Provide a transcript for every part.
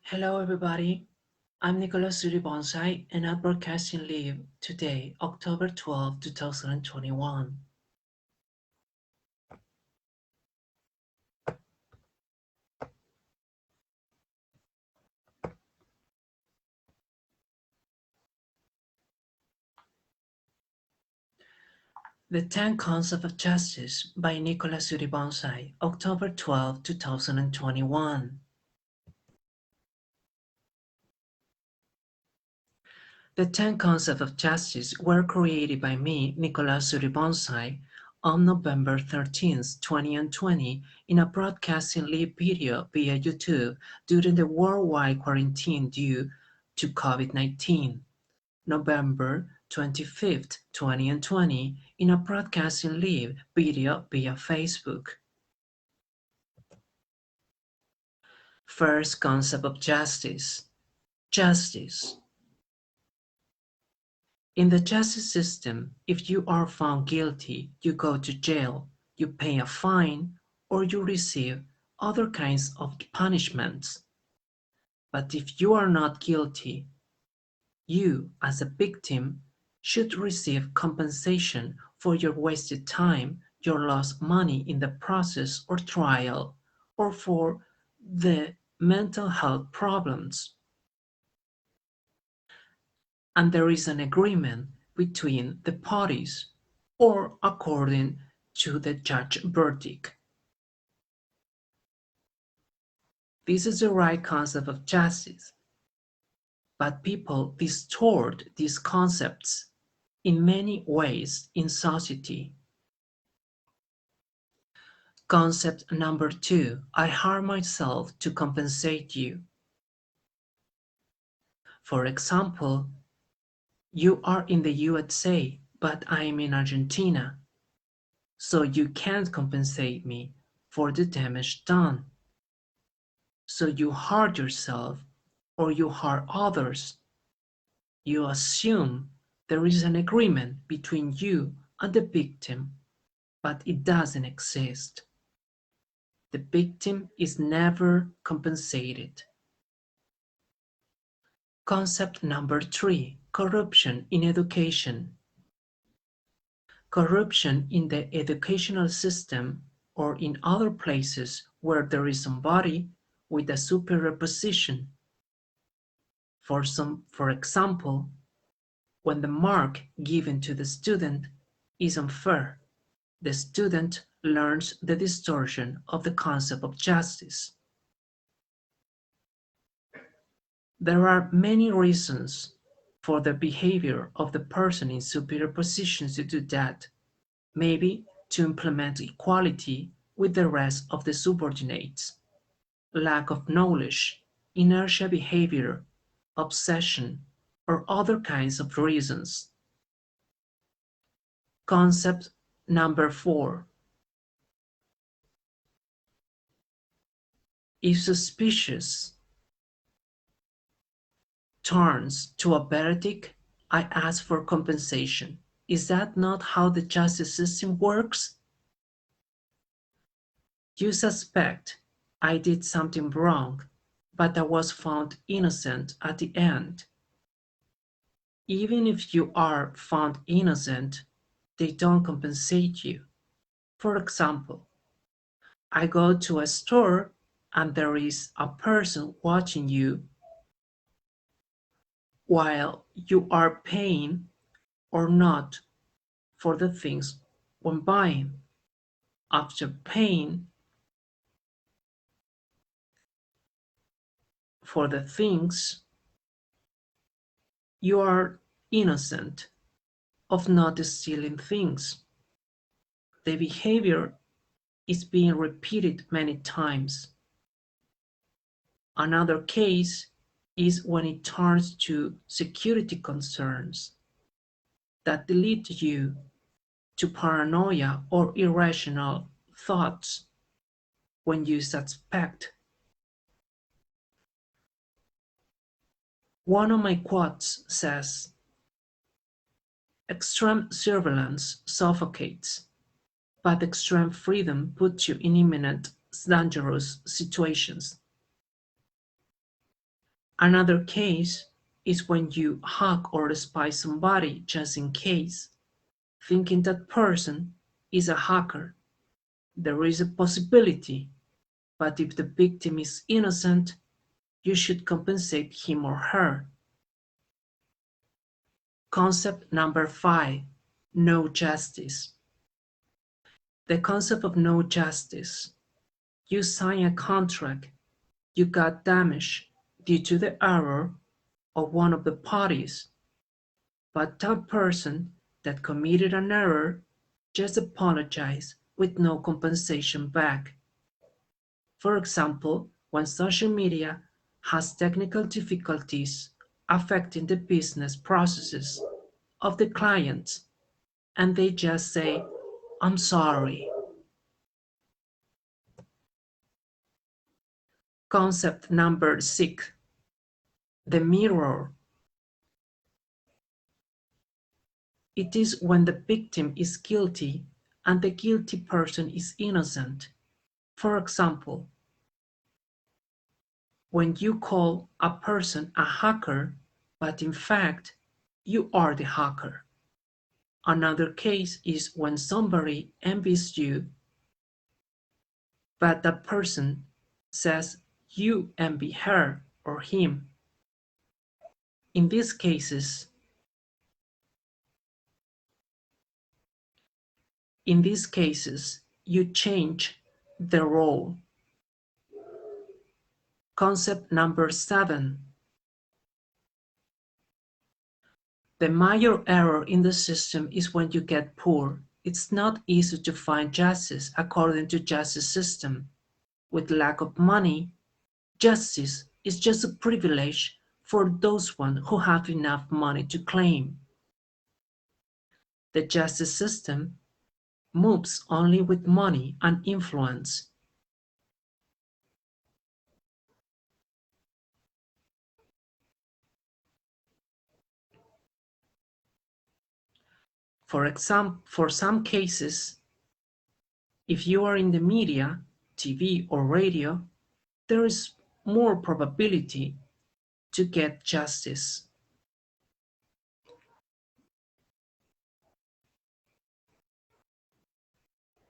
Hello, everybody. I'm Nicolas Suribonsai, and I'm broadcasting live today, October 12th, 2021. The Ten Concepts of Justice by Nicolas Suribonsai, October 12th, 2021. The Ten Concepts of Justice were created by me, Nicolas Suribonsai, on November 13th, 2020, in a broadcasting live video via YouTube during the worldwide quarantine due to COVID-19. November 25th, 2020, in a broadcasting live video via Facebook. First concept of justice. Justice. In the justice system, if you are found guilty, you go to jail, you pay a fine, or you receive other kinds of punishments. But if you are not guilty, you, as a victim, should receive compensation for your wasted time, your lost money in the process or trial, or for the mental health problems. And there is an agreement between the parties, or according to the judge verdict. This is the right concept of justice, but people distort these concepts in many ways in society. Concept number 2, I harm myself to compensate you. For example, you are in the USA, but I am in Argentina, so you can't compensate me for the damage done. So you hurt yourself or you hurt others. You assume there is an agreement between you and the victim, but it doesn't exist. The victim is never compensated. Concept number 3, corruption in education. Corruption in the educational system or in other places where there is somebody with a superior position. For example, when the mark given to the student is unfair, the student learns the distortion of the concept of justice. There are many reasons for the behavior of the person in superior positions to do that, maybe to implement equality with the rest of the subordinates, lack of knowledge, inertia behavior, obsession, or other kinds of reasons. Concept number 4. If suspicious turns to a verdict, I ask for compensation. Is that not how the justice system works? You suspect I did something wrong, but I was found innocent at the end. Even if you are found innocent, they don't compensate you. For example, I go to a store and there is a person watching you while you are paying or not for the things when buying. After paying for the things, you are innocent of not stealing things. The behavior is being repeated many times. Another case is when it turns to security concerns that lead you to paranoia or irrational thoughts when you suspect. One of my quotes says, extreme surveillance suffocates, but extreme freedom puts you in imminent, dangerous situations. Another case is when you hug or spy somebody just in case, thinking that person is a hacker. There is a possibility, but if the victim is innocent, you should compensate him or her. Concept number 5, no justice. The concept of no justice. You sign a contract, you got damaged due to the error of one of the parties, but that person that committed an error just apologized with no compensation back. For example, when social media has technical difficulties affecting the business processes of the clients, and they just say, I'm sorry. Concept number 6, the mirror. It is when the victim is guilty and the guilty person is innocent. For example, when you call a person a hacker, but in fact, you are the hacker. Another case is when somebody envies you, but that person says you envy her or him. In these cases, you change the role. Concept number 7. The major error in the system is when you get poor. It's not easy to find justice according to justice system. With lack of money, justice is just a privilege for those one who have enough money to claim. The justice system moves only with money and influence. For example, for some cases, if you are in the media, TV or radio, there is more probability to get justice.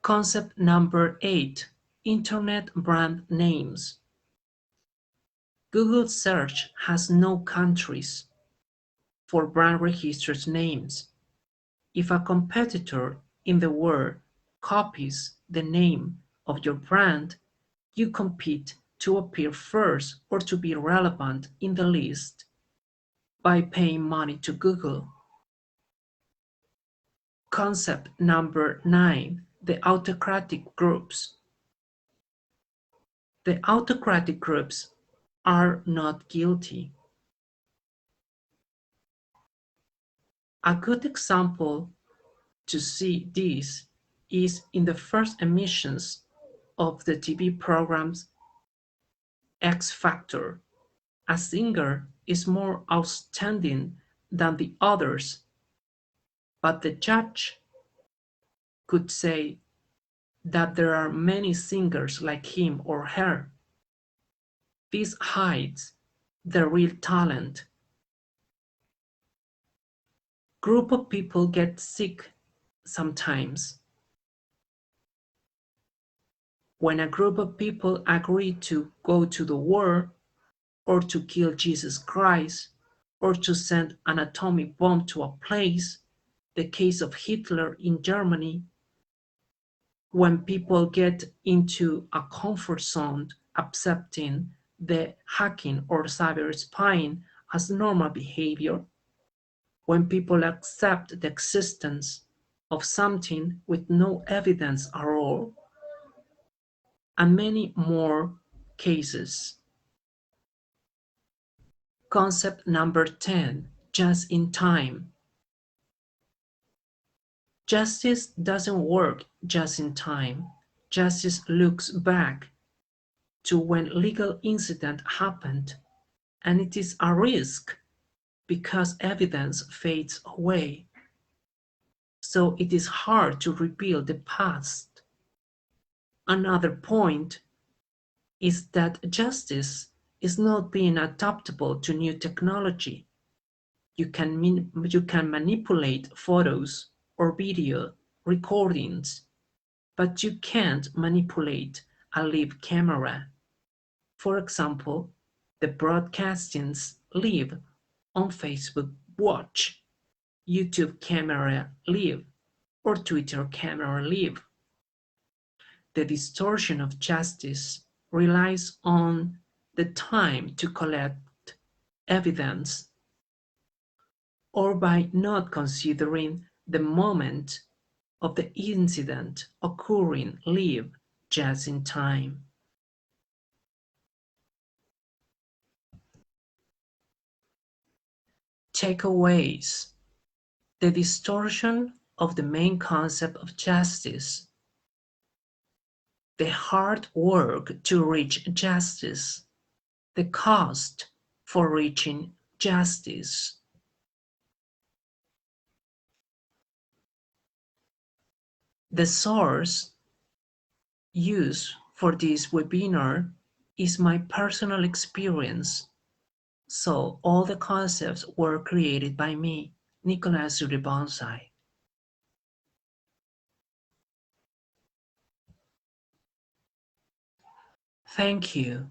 Concept number 8, Internet brand names. Google search has no countries for brand registered names. If a competitor in the world copies the name of your brand, you compete to appear first or to be relevant in the list by paying money to Google. Concept number 9, the autocratic groups. The autocratic groups are not guilty. A good example to see this is in the first emissions of the TV programs X Factor. A singer is more outstanding than the others, but the judge could say that there are many singers like him or her. This hides the real talent. Group of people get sick sometimes. When a group of people agree to go to the war, or to kill Jesus Christ, or to send an atomic bomb to a place, the case of Hitler in Germany, when people get into a comfort zone accepting the hacking or cyber spying as normal behavior, when people accept the existence of something with no evidence at all, and many more cases. Concept number 10, just in time. Justice doesn't work just in time. Justice looks back to when legal incident happened, and it is a risk because evidence fades away. So it is hard to rebuild the past. Another point is that justice is not being adaptable to new technology. You can manipulate photos or video recordings, but you can't manipulate a live camera. For example, the broadcastings live on Facebook Watch, YouTube Camera Live, or Twitter Camera Live. The distortion of justice relies on the time to collect evidence, or by not considering the moment of the incident occurring live just in time. Takeaways: the distortion of the main concept of justice, the hard work to reach justice, the cost for reaching justice. The source used for this webinar is my personal experience, so all the concepts were created by me, Nicolas Ribonsai. Thank you.